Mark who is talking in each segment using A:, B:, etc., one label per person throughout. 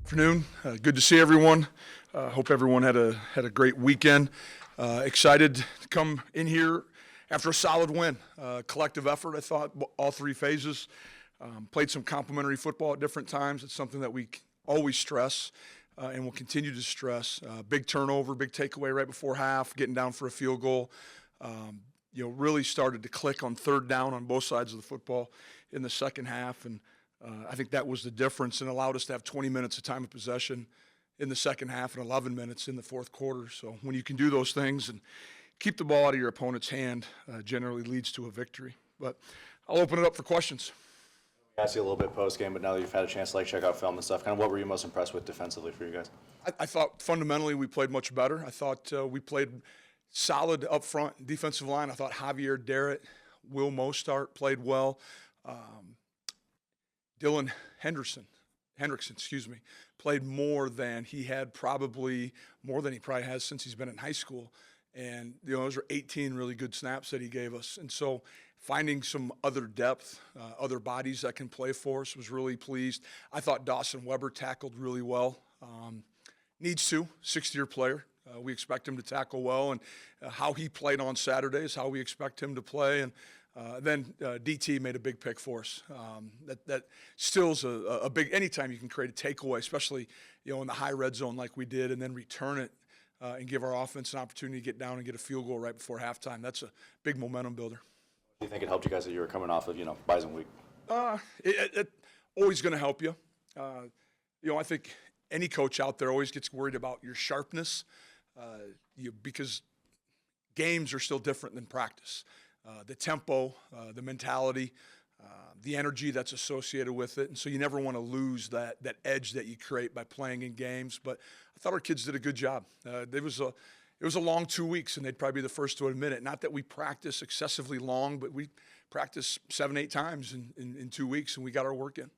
A: Afternoon. Good to see everyone. Hope everyone had a great weekend. Excited to come in here after a solid win. Collective effort, I thought, all three phases. Played some complementary football at different times. It's something that we always stress and will continue to stress. Big turnover, big takeaway right before half, getting down for a field goal. Really started to click on third down on both sides of the football in the second half, and I think that was the difference and allowed us to have 20 minutes of time of possession in the second half and 11 minutes in the fourth quarter. So when you can do those things and keep the ball out of your opponent's hand, generally leads to a victory. But I'll open it up for questions.
B: I asked you a little bit post-game, but now that you've had a chance to check out film and stuff, kind of what were you most impressed with defensively for you guys?
A: I thought fundamentally we played much better. I thought we played solid up front defensive line. I thought Javier Darrett, Will Mostart played well. Dylan Hendrickson, played more than he probably has since he's been in high school. And, those are 18 really good snaps that he gave us. And so finding some other depth, other bodies that can play for us was really pleased. I thought Dawson Weber tackled really well. Needs to, sixth-year player. We expect him to tackle well, and how he played on Saturday is how we expect him to play. And then DT made a big pick for us. That still's a big – anytime you can create a takeaway, especially, in the high red zone like we did, and then return it and give our offense an opportunity to get down and get a field goal right before halftime, that's a big momentum builder.
B: Do you think it helped you guys that you were coming off of, Bison week?
A: It always going to help you. I think any coach out there always gets worried about your sharpness because games are still different than practice. The tempo, the mentality, the energy that's associated with it. And so you never want to lose that edge that you create by playing in games. But I thought our kids did a good job. It was a long 2 weeks, and they'd probably be the first to admit it. Not that we practice excessively long, but we practice 7-8 times in 2 weeks, and we got our work in.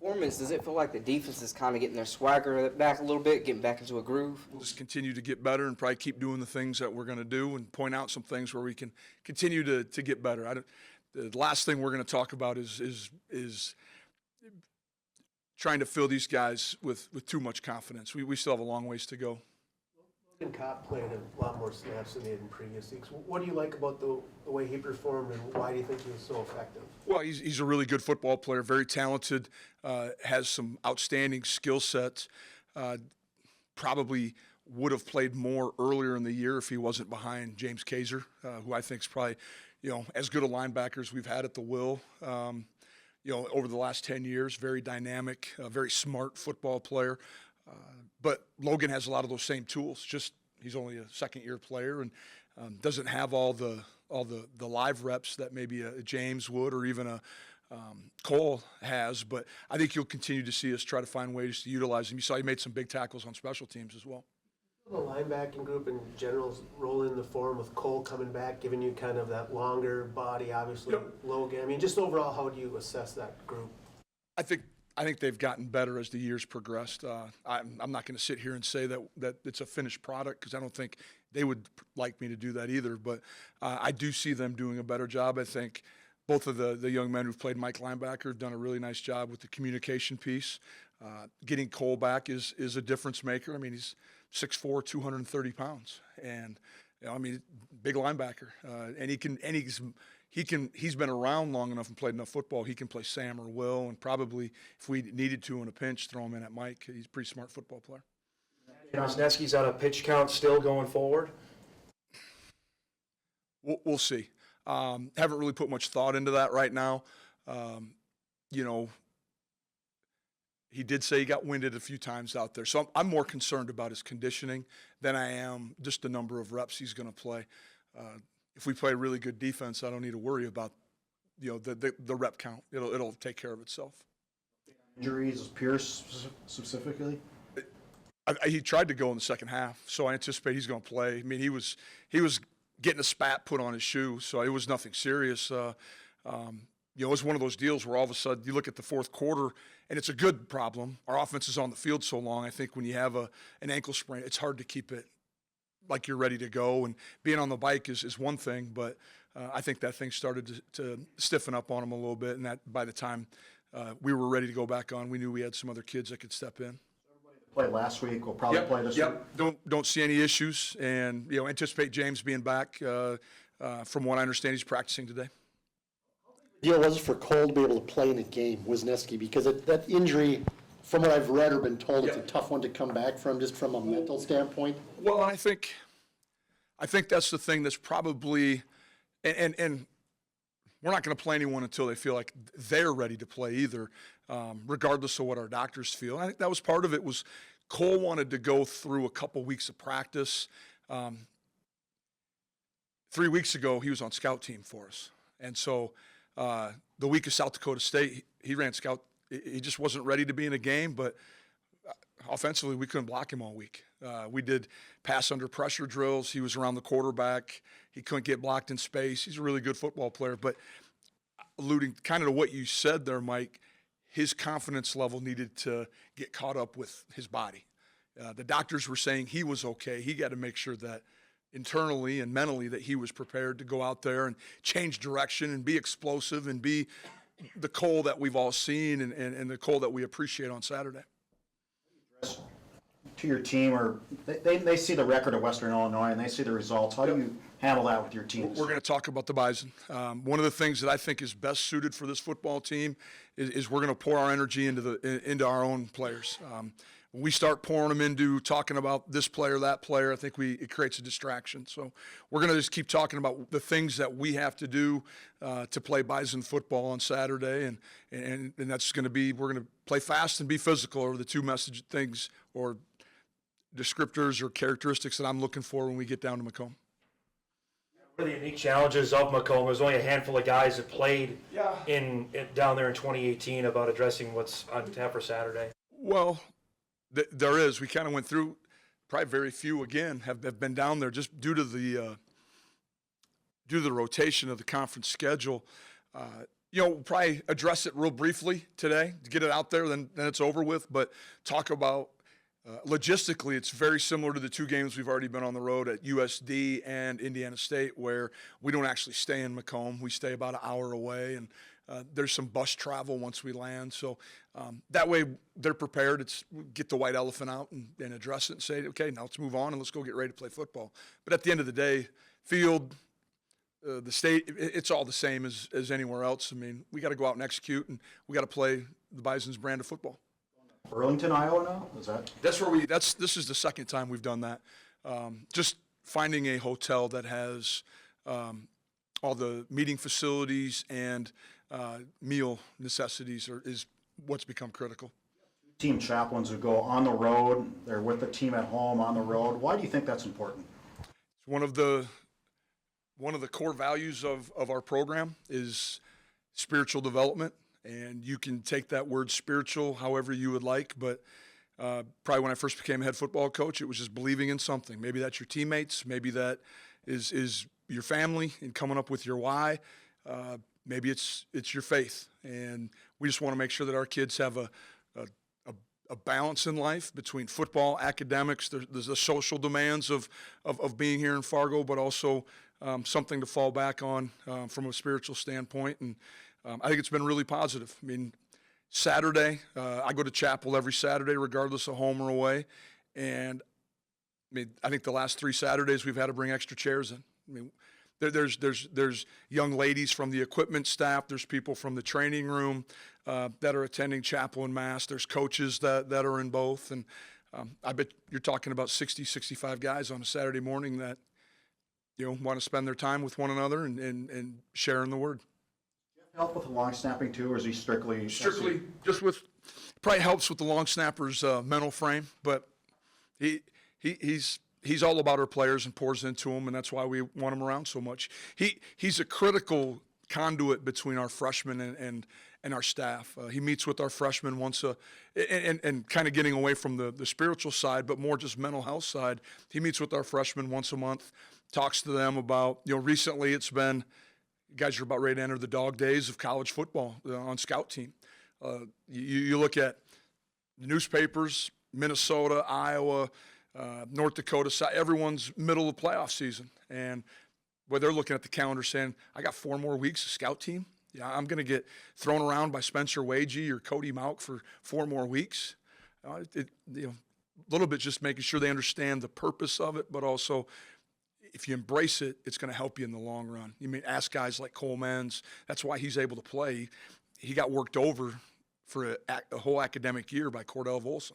C: Performance, does it feel like the defense is kind of getting their swagger back a little bit, getting back into a groove?
A: We'll just continue to get better and probably keep doing the things that we're going to do and point out some things where we can continue to get better. The last thing we're going to talk about is trying to fill these guys with too much confidence. We still have a long ways to go.
D: Logan Kopp played a lot more snaps than he had in previous weeks. What do you like about the way he performed, and why do you think he was so effective?
A: Well, he's a really good football player, very talented, has some outstanding skill sets. Probably would have played more earlier in the year if he wasn't behind James Kaiser, who I think is probably, as good a linebacker as we've had at the Will. Over the last 10 years, very dynamic, very smart football player. But Logan has a lot of those same tools. Just he's only a second-year player and doesn't have all the live reps that maybe a James would or even a Cole has. But I think you'll continue to see us try to find ways to utilize him. You saw he made some big tackles on special teams as well.
D: The linebacking group in general roll in the form with Cole coming back, giving you kind of that longer body, obviously. Yep. Logan. I mean, just overall, how do you assess that group?
A: I think they've gotten better as the years progressed. I'm not going to sit here and say that it's a finished product because I don't think they would like me to do that either. But I do see them doing a better job. I think both of the young men who've played Mike linebacker have done a really nice job with the communication piece. Getting Cole back is a difference maker. I mean, he's 6'4", 230 pounds, and big linebacker. He's been around long enough and played enough football. He can play Sam or Will, and probably if we needed to in a pinch, throw him in at Mike. He's a pretty smart football player.
E: Osneski's on a pitch count still going forward?
A: We'll see. Haven't really put much thought into that right now. He did say he got winded a few times out there. So I'm more concerned about his conditioning than I am just the number of reps he's going to play. If we play really good defense, I don't need to worry about the rep count. It'll take care of itself.
E: Injuries, Pierce specifically?
A: He tried to go in the second half, so I anticipate he's going to play. I mean, he was getting a spat put on his shoe, so it was nothing serious. It was one of those deals where all of a sudden you look at the fourth quarter, and it's a good problem. Our offense is on the field so long. I think when you have an ankle sprain, it's hard to keep it like you're ready to go. And being on the bike is one thing, but I think that thing started to stiffen up on him a little bit, and that by the time we were ready to go back on. We knew we had some other kids that could step in.
F: Played last week, will probably play this week.
A: Don't see any issues, and anticipate James being back. From what I understand, he's practicing today.
G: Deal was for Cole to be able to play in a game, Wisniewski, because that injury, from what I've read or been told, it's a tough one to come back from, just from a mental standpoint.
A: Well, I think that's the thing that's probably, and we're not going to play anyone until they feel like they're ready to play either, regardless of what our doctors feel. I think that was part of it. Was Cole wanted to go through a couple weeks of practice. 3 weeks ago, he was on scout team for us, and so the week of South Dakota State, he ran scout. He just wasn't ready to be in a game, but offensively, we couldn't block him all week. We did pass under pressure drills. He was around the quarterback. He couldn't get blocked in space. He's a really good football player. But alluding kind of to what you said there, Mike, his confidence level needed to get caught up with his body. The doctors were saying he was okay. He got to make sure that internally and mentally that he was prepared to go out there and change direction and be explosive and be the Cole that we've all seen and the Cole that we appreciate on Saturday.
F: To your team, or they see the record of Western Illinois and they see the results. How do you handle that with your teams?
A: We're going to talk about the Bison. One of the things that I think is best suited for this football team is we're going to pour our energy into our own players. When we start pouring them into talking about this player, that player, I think it creates a distraction. So we're going to just keep talking about the things that we have to do to play Bison football on Saturday, and that's going to be, we're going to play fast and be physical are the two message things or descriptors or characteristics that I'm looking for when we get down to Macomb.
E: One of the unique challenges of Macomb, there's only a handful of guys that played down there in 2018 about addressing what's on tap for Saturday.
A: Well, there is. We kind of went through. Probably very few again have been down there just due to the rotation of the conference schedule. We'll probably address it real briefly today to get it out there. Then it's over with. But talk about logistically, it's very similar to the two games we've already been on the road at USD and Indiana State, where we don't actually stay in Macomb. We stay about an hour away, and there's some bus travel once we land. So that way they're prepared. It's get the white elephant out and address it and say, okay, now let's move on and let's go get ready to play football. But at the end of the day, field, the state, it's all the same as anywhere else. I mean, we got to go out and execute, and we got to play the Bison's brand of football.
F: Burlington, Iowa now? Is that?
A: This is the second time we've done that. Just finding a hotel that has all the meeting facilities and meal necessities is what's become critical.
F: Team chaplains who go on the road, they're with the team at home on the road. Why do you think that's important?
A: It's one of the core values of our program is spiritual development. And you can take that word spiritual however you would like, but probably when I first became a head football coach, it was just believing in something. Maybe that's your teammates. Maybe that is your family and coming up with your why. Maybe it's your faith. And we just want to make sure that our kids have a balance in life between football, academics, there's the social demands of being here in Fargo, but also something to fall back on from a spiritual standpoint. And I think it's been really positive. I mean, Saturday, I go to chapel every Saturday, regardless of home or away. And I think the last 3 Saturdays we've had to bring extra chairs in. I mean, there's young ladies from the equipment staff. There's people from the training room that are attending chapel and mass. There's coaches that are in both. And I bet you're talking about 60, 65 guys on a Saturday morning that want to spend their time with one another and sharing the word.
F: Help with the long snapping too, or is he strictly
A: just with? Probably helps with the long snapper's mental frame, but he's all about our players and pours into them, and that's why we want him around so much. He's a critical conduit between our freshmen and our staff. He meets with our freshmen once and kind of getting away from the spiritual side, but more just mental health side. He meets with our freshmen once a month, talks to them about recently it's been. You guys are about ready to enter the dog days of college football on scout team. You look at the newspapers, Minnesota, Iowa, North Dakota, everyone's middle of the playoff season. And where they're looking at the calendar saying, I got 4 more weeks of scout team. Yeah, I'm going to get thrown around by Spencer Wagey or Cody Mauk for 4 more weeks. A little bit just making sure they understand the purpose of it, but also if you embrace it, it's going to help you in the long run. You mean ask guys like Cole Menz. That's why he's able to play. He got worked over for a whole academic year by Cordell Volson.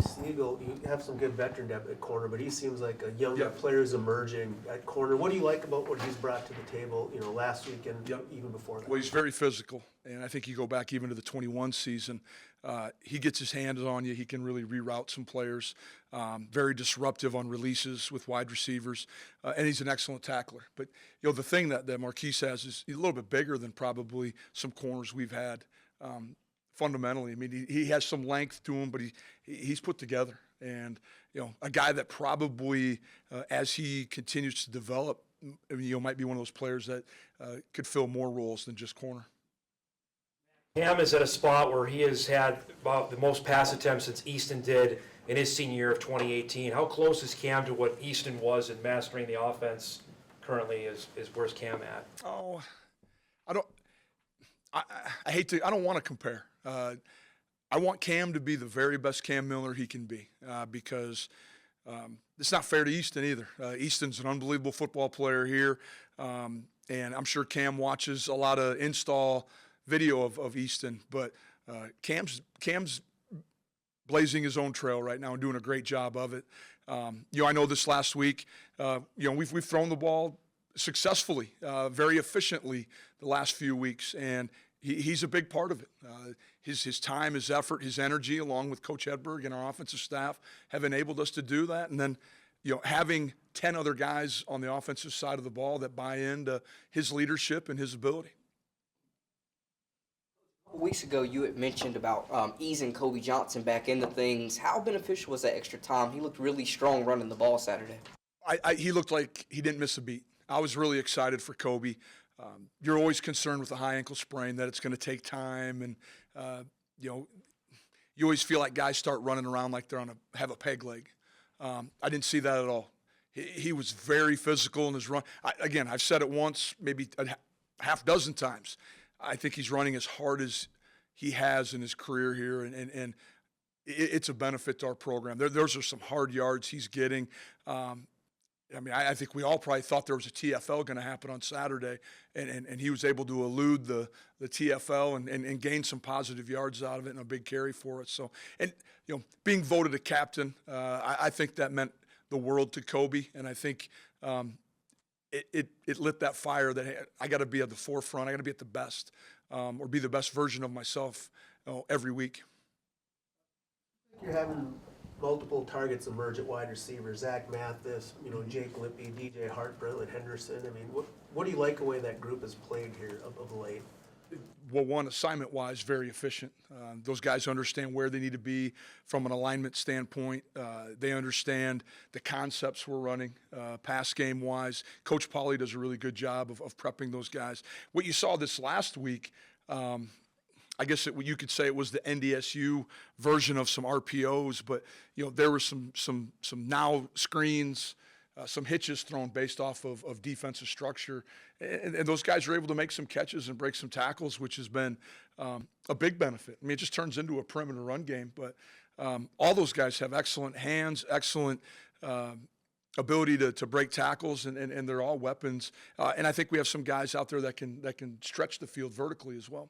D: Siegel, you have some good veteran depth at corner, but he seems like a younger
A: Yep.
D: player is emerging at corner. What do you like about what he's brought to the table, last week and
A: Yep.
D: even before that?
A: Well, he's very physical, and I think you go back even to the 21 season, he gets his hands on you. He can really reroute some players. Very disruptive on releases with wide receivers, and he's an excellent tackler. But the thing that Marquise has is he's a little bit bigger than probably some corners we've had. Fundamentally, I mean, he has some length to him, but he's put together. And a guy that probably, as he continues to develop, might be one of those players that could fill more roles than just corner.
E: Cam is at a spot where he has had about the most pass attempts since Easton did in his senior year of 2018. How close is Cam to what Easton was in mastering the offense currently? Is where's Cam at?
A: Oh, I hate to. I don't want to compare. I want Cam to be the very best Cam Miller he can be because it's not fair to Easton either. Easton's an unbelievable football player here, and I'm sure Cam watches a lot of install video of Easton. But Cam's blazing his own trail right now and doing a great job of it. I know this last week, we've thrown the ball successfully, very efficiently the last few weeks, and he's a big part of it. His time, his effort, his energy, along with Coach Hedberg and our offensive staff, have enabled us to do that. And then, having 10 other guys on the offensive side of the ball that buy into his leadership and his ability.
C: A couple weeks ago, you had mentioned about easing Kobe Johnson back into things. How beneficial was that extra time? He looked really strong running the ball Saturday.
A: He looked like he didn't miss a beat. I was really excited for Kobe. You're always concerned with a high ankle sprain that it's going to take time, and you always feel like guys start running around like they're have a peg leg. I didn't see that at all. He was very physical in his run. I've said it once, maybe a half dozen times. I think he's running as hard as he has in his career here, and it's a benefit to our program. Those are some hard yards he's getting. I think we all probably thought there was a TFL going to happen on Saturday, and he was able to elude the TFL and gain some positive yards out of it and a big carry for us. So, and being voted a captain, I think that meant the world to Kobe, and I think it lit that fire that hey, I got to be at the forefront. I got to be at the best, or be the best version of myself every week.
D: You're having multiple targets emerge at wide receiver. Zach Mathis, Jake Lippy, DJ Hart, Brentlin Henderson. I mean, what do you like the way that group has played here of late?
A: Well, one, assignment-wise, very efficient. Those guys understand where they need to be from an alignment standpoint. They understand the concepts we're running, pass game-wise. Coach Pauly does a really good job of prepping those guys. What you saw this last week, I guess you could say it was the NDSU version of some RPOs, but there were some now screens, some hitches thrown based off of defensive structure, and those guys are able to make some catches and break some tackles, which has been a big benefit. I mean, it just turns into a perimeter run game, but all those guys have excellent hands, excellent ability to break tackles, and they're all weapons. And I think we have some guys out there that can stretch the field vertically as well.